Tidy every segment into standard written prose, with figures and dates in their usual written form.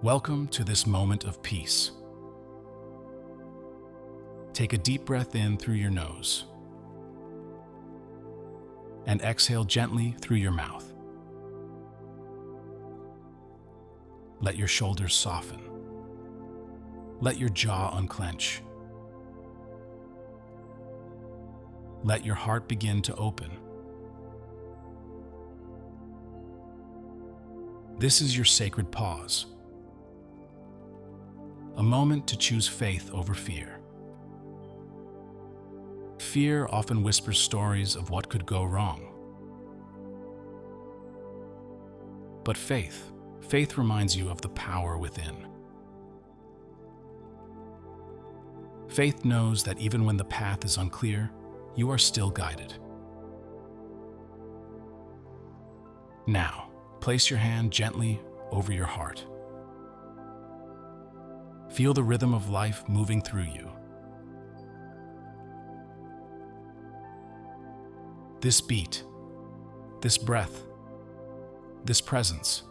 Welcome to this moment of peace. Take a deep breath in through your nose and exhale gently through your mouth. Let your shoulders soften. Let your jaw unclench. Let your heart begin to open. This is your sacred pause, a moment to choose faith over fear. Fear often whispers stories of what could go wrong. But faith reminds you of the power within. Faith knows that even when the path is unclear, you are still guided. Now, place your hand gently over your heart. Feel the rhythm of life moving through you. This beat, this breath, this presence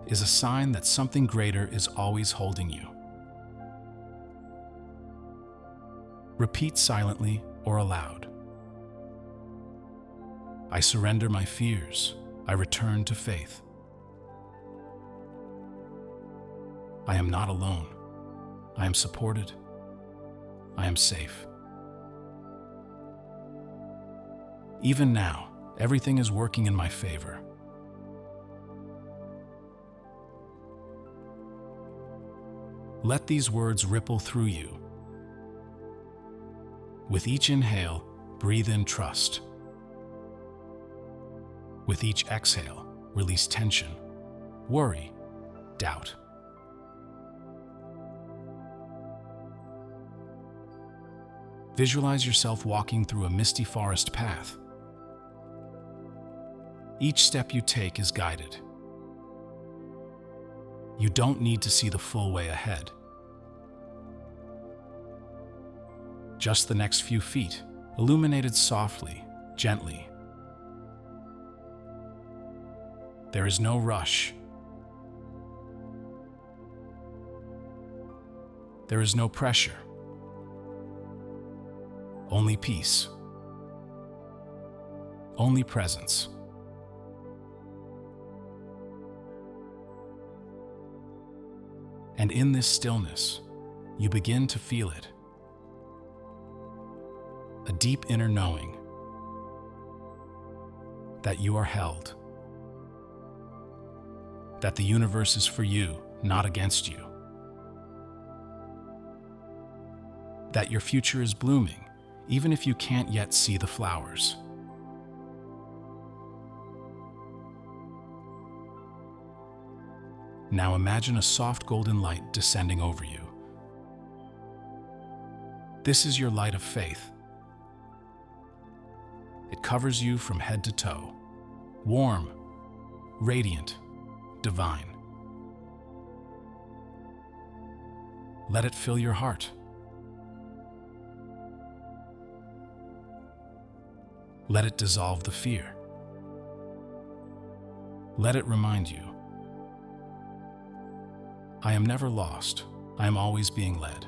is a sign that something greater is always holding you. Repeat silently or aloud. I surrender my fears. I return to faith. I am not alone. I am supported. I am safe. Even now, everything is working in my favor. Let these words ripple through you. With each inhale, breathe in trust. With each exhale, release tension, worry, doubt. Visualize yourself walking through a misty forest path. Each step you take is guided. You don't need to see the full way ahead. Just the next few feet, illuminated softly, gently. There is no rush. There is no pressure. Only peace. Only presence. And in this stillness, you begin to feel it. A deep inner knowing that you are held, that the universe is for you, not against you, that your future is blooming, even if you can't yet see the flowers. Now imagine a soft golden light descending over you. This is your light of faith. It covers you from head to toe, warm, radiant, divine. Let it fill your heart. Let it dissolve the fear. Let it remind you, I am never lost. I am always being led.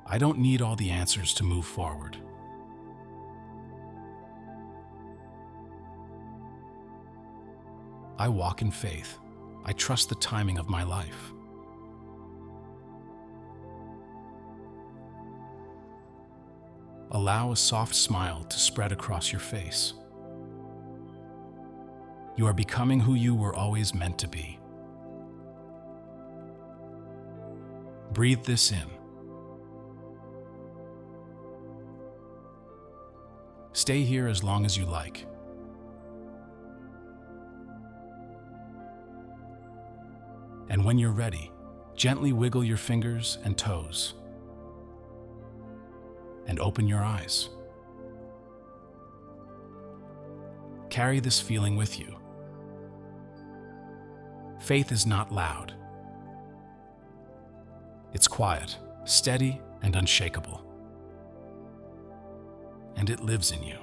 I don't need all the answers to move forward. I walk in faith. I trust the timing of my life. Allow a soft smile to spread across your face. You are becoming who you were always meant to be. Breathe this in. Stay here as long as you like. And when you're ready, gently wiggle your fingers and toes and open your eyes. Carry this feeling with you. Faith is not loud. It's quiet, steady, and unshakable. And it lives in you.